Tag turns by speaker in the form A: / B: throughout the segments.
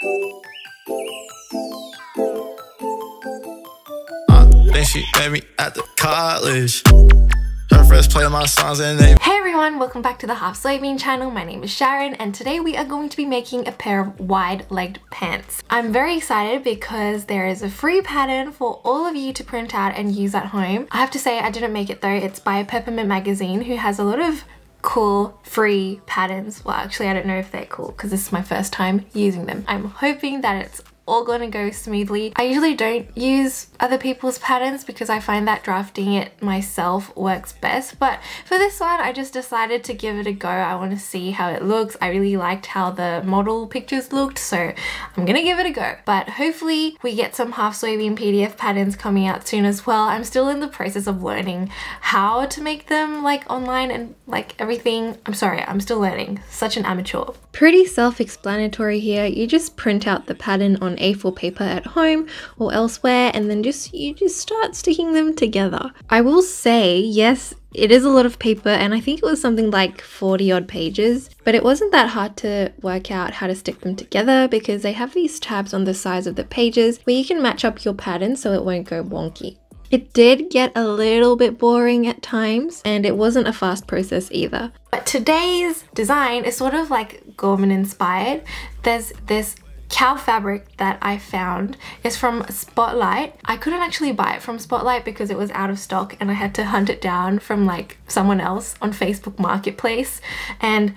A: Then she met me at the college. Her friends play my songs and they...
B: Hey everyone, welcome back to the Halfsoybean channel. My name is Sharon and today we are going to be making a pair of wide-legged pants. I'm very excited because there is a free pattern for all of you to print out and use at home. I have to say I didn't make it though. It's by Peppermint Magazine, who has a lot of cool free patterns. Well, actually I don't know if they're cool because this is my first time using them. I'm hoping that it's all gonna go smoothly. I usually don't use other people's patterns because I find that drafting it myself works best, but for this one I just decided to give it a go. I want to see how it looks. I really liked how the model pictures looked, so I'm gonna give it a go. But hopefully we get some Halfsoybean PDF patterns coming out soon as well. I'm still in the process of learning how to make them like online and like everything. I'm sorry, I'm still learning. Such an amateur. Pretty self-explanatory here. You just print out the pattern on A4 paper at home or elsewhere, and then you just start sticking them together. I will say, yes, it is a lot of paper, and I think it was something like 40 odd pages, but it wasn't that hard to work out how to stick them together because they have these tabs on the sides of the pages where you can match up your pattern so it won't go wonky. It did get a little bit boring at times, and it wasn't a fast process either. But today's design is sort of like Gorman inspired. There's this cow fabric that I found. Is from Spotlight. I couldn't actually buy it from Spotlight because it was out of stock and I had to hunt it down from like someone else on Facebook Marketplace, and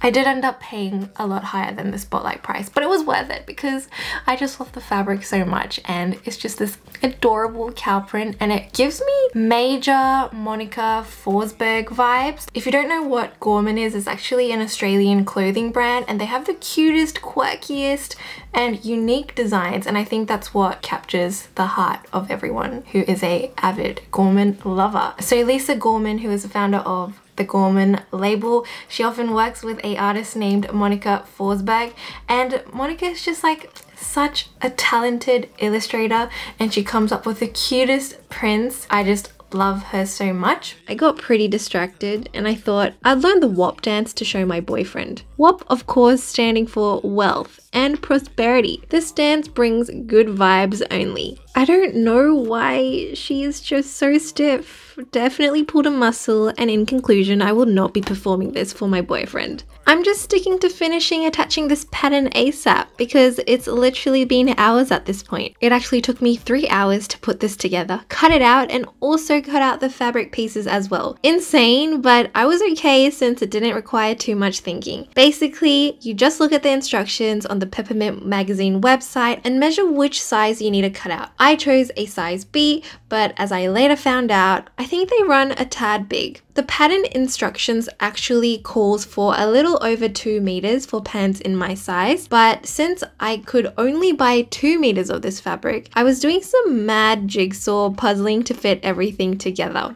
B: I did end up paying a lot higher than the Spotlight price, but it was worth it because I just love the fabric so much, and it's just this adorable cow print, and it gives me major Monica Forsberg vibes. If you don't know what Gorman is, it's actually an Australian clothing brand, and they have the cutest, quirkiest and unique designs, and I think that's what captures the heart of everyone who is a avid Gorman lover. So Lisa Gorman, who is the founder of the Gorman label, she often works with an artist named Monica Forsberg, and Monica is just like such a talented illustrator, and she comes up with the cutest prints. I just love her so much. I got pretty distracted and I thought I'd learn the WAP dance to show my boyfriend. WAP, of course, standing for wealth and prosperity. This dance brings good vibes only. I don't know why she is just so stiff. Definitely pulled a muscle, and in conclusion, I will not be performing this for my boyfriend. I'm just sticking to finishing attaching this pattern ASAP because it's literally been hours at this point. It actually took me 3 hours to put this together, cut it out, and also cut out the fabric pieces as well. Insane, but I was okay since it didn't require too much thinking. Basically, you just look at the instructions on the Peppermint Magazine website and measure which size you need to cut out. I chose a size B, but as I later found out, I think they run a tad big. The pattern instructions actually calls for a little over 2 meters for pants in my size, but since I could only buy 2 meters of this fabric, I was doing some mad jigsaw puzzling to fit everything together.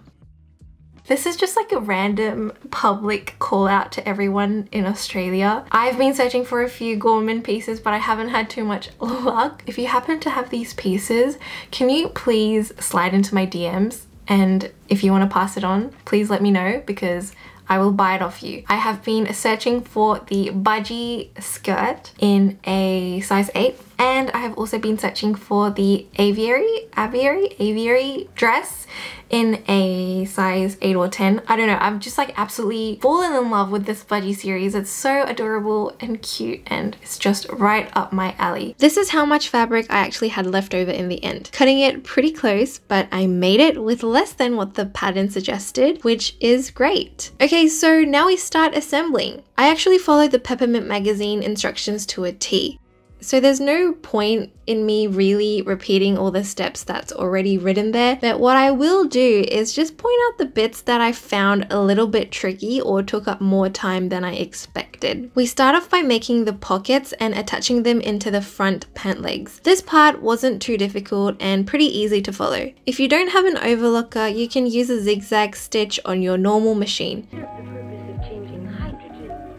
B: This is just like a random public call out to everyone in Australia. I've been searching for a few Gorman pieces, but I haven't had too much luck. If you happen to have these pieces, can you please slide into my DMs? And if you want to pass it on, please let me know because I will buy it off you. I have been searching for the budgie skirt in a size 8, and I have also been searching for the aviary dress in a size 8 or 10. I don't know, I've just like absolutely fallen in love with this budgie series. It's so adorable and cute, and it's just right up my alley. This is how much fabric I actually had left over in the end. Cutting it pretty close, but I made it with less than what the pattern suggested, which is great. Okay, so now we start assembling. I actually followed the Peppermint Magazine instructions to a T. So there's no point in me really repeating all the steps that's already written there, but what I will do is just point out the bits that I found a little bit tricky or took up more time than I expected. We start off by making the pockets and attaching them into the front pant legs. This part wasn't too difficult and pretty easy to follow. If you don't have an overlocker, you can use a zigzag stitch on your normal machine.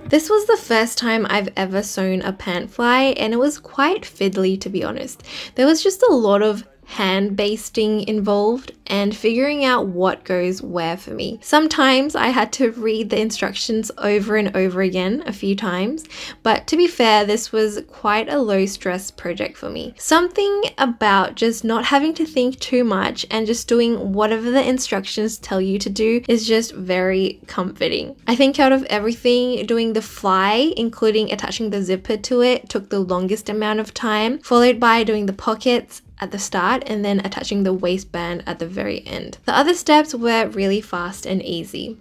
B: This was the first time I've ever sewn a pant fly, and it was quite fiddly to be honest. There was just a lot of hand basting involved and figuring out what goes where for me. Sometimes I had to read the instructions over and over again a few times, but to be fair, this was quite a low stress project for me. Something about just not having to think too much and just doing whatever the instructions tell you to do is just very comforting. I think out of everything, doing the fly, including attaching the zipper to it, took the longest amount of time, followed by doing the pockets at the start and then attaching the waistband at the very end. The other steps were really fast and easy.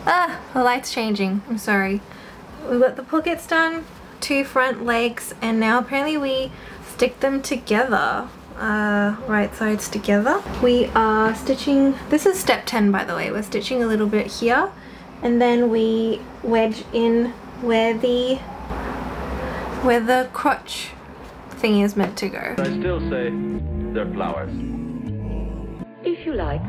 B: The light's changing. I'm sorry. We got the pockets done, 2 front legs, and now apparently we stick them together. Right sides together. We are stitching, this is step 10 by the way, we're stitching a little bit here and then we wedge in where the crotch thing is meant to go.
C: I still say they're flowers.
D: If you like.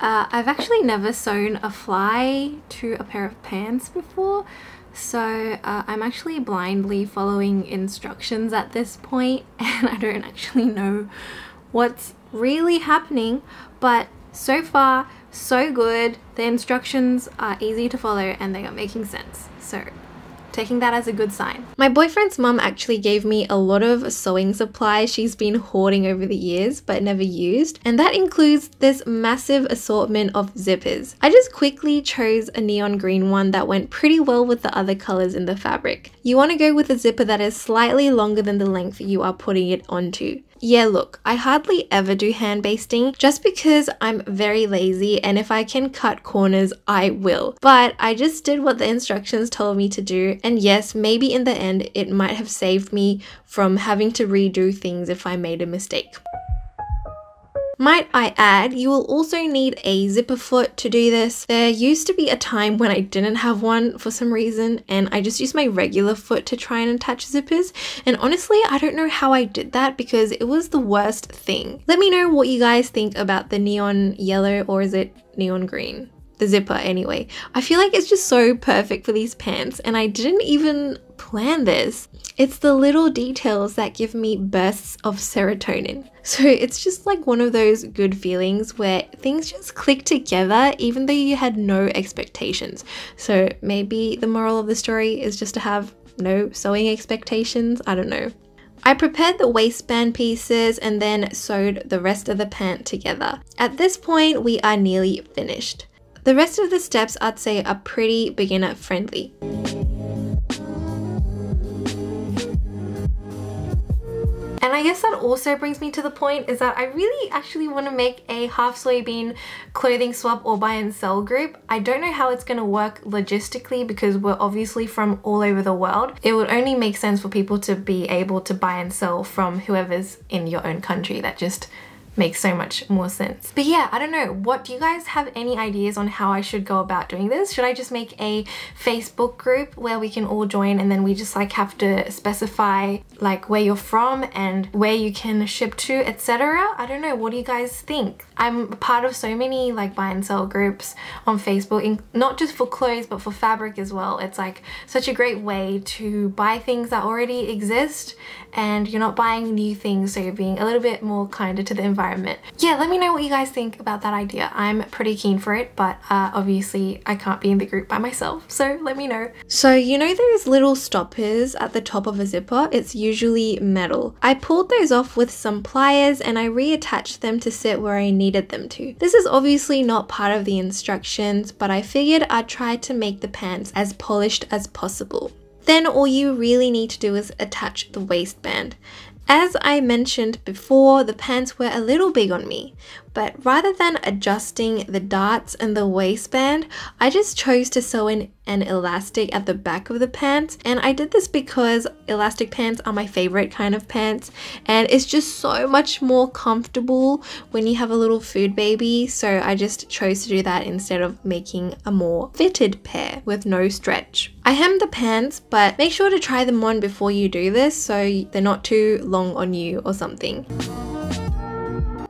B: I've actually never sewn a fly to a pair of pants before, so I'm actually blindly following instructions at this point and I don't actually know what's really happening, but so far so good. The instructions are easy to follow and they are making sense, so taking that as a good sign. My boyfriend's mum actually gave me a lot of sewing supplies she's been hoarding over the years but never used, and that includes this massive assortment of zippers. I just quickly chose a neon green one that went pretty well with the other colors in the fabric. You want to go with a zipper that is slightly longer than the length you are putting it onto. Yeah, look, I hardly ever do hand basting just because I'm very lazy, and if I can cut corners, I will. But I just did what the instructions told me to do, and yes, maybe in the end it might have saved me from having to redo things if I made a mistake. Might I add, you will also need a zipper foot to do this. There used to be a time when I didn't have one for some reason and I just used my regular foot to try and attach zippers, and honestly I don't know how I did that because it was the worst thing. Let me know what you guys think about the neon yellow, or is it neon green? The zipper anyway. I feel like it's just so perfect for these pants and I didn't even plan this. It's the little details that give me bursts of serotonin. So it's just like one of those good feelings where things just click together even though you had no expectations. So maybe the moral of the story is just to have no sewing expectations. I don't know. I prepared the waistband pieces and then sewed the rest of the pant together. At this point, we are nearly finished. The rest of the steps I'd say are pretty beginner friendly. And I guess that also brings me to the point is that I really actually want to make a half soybean clothing swap or buy and sell group. I don't know how it's going to work logistically because we're obviously from all over the world. It would only make sense for people to be able to buy and sell from whoever's in your own country. That just makes so much more sense. But yeah, I don't know. What do you guys have any ideas on how I should go about doing this? Should I just make a Facebook group where we can all join and then we just like have to specify like where you're from and where you can ship to, etc.? I don't know. What do you guys think? I'm part of so many like buy and sell groups on Facebook, not just for clothes but for fabric as well. It's like such a great way to buy things that already exist and you're not buying new things, so you're being a little bit more kinder to the environment. Yeah, let me know what you guys think about that idea. I'm pretty keen for it, but obviously I can't be in the group by myself, so let me know. So you know those little stoppers at the top of a zipper? It's usually metal. I pulled those off with some pliers and I reattached them to sit where I needed them to. This is obviously not part of the instructions, but I figured I'd try to make the pants as polished as possible. Then all you really need to do is attach the waistband. As I mentioned before, the pants were a little big on me, but rather than adjusting the darts and the waistband, I just chose to sew in an elastic at the back of the pants, and I did this because elastic pants are my favorite kind of pants and it's just so much more comfortable when you have a little food baby, so I just chose to do that instead of making a more fitted pair with no stretch. I hemmed the pants, but make sure to try them on before you do this so they're not too long on you or something.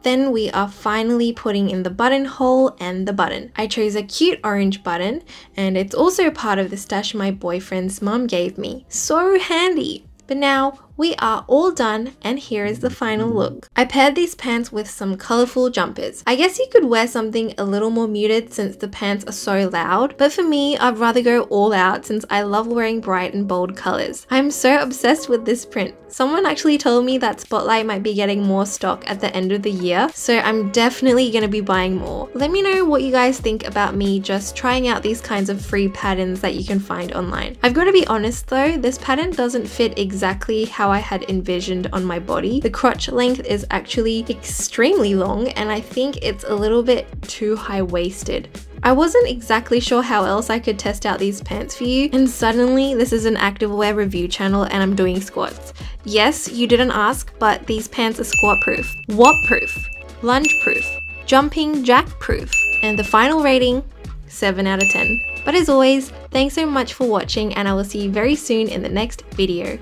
B: Then we are finally putting in the buttonhole and the button. I chose a cute orange button, and it's also part of the stash my boyfriend's mum gave me. So handy! But now we are all done, and here is the final look. I paired these pants with some colorful jumpers. I guess you could wear something a little more muted since the pants are so loud, but for me, I'd rather go all out since I love wearing bright and bold colors. I'm so obsessed with this print. Someone actually told me that Spotlight might be getting more stock at the end of the year, so I'm definitely gonna be buying more. Let me know what you guys think about me just trying out these kinds of free patterns that you can find online. I've got to be honest though, this pattern doesn't fit exactly how I had envisioned on my body. The crotch length is actually extremely long, and I think it's a little bit too high-waisted. I wasn't exactly sure how else I could test out these pants for you, and suddenly this is an activewear review channel and I'm doing squats. Yes, you didn't ask, but these pants are squat proof, WOP proof, lunge proof, jumping jack proof, and the final rating, 7 out of 10. But as always, thanks so much for watching, and I will see you very soon in the next video.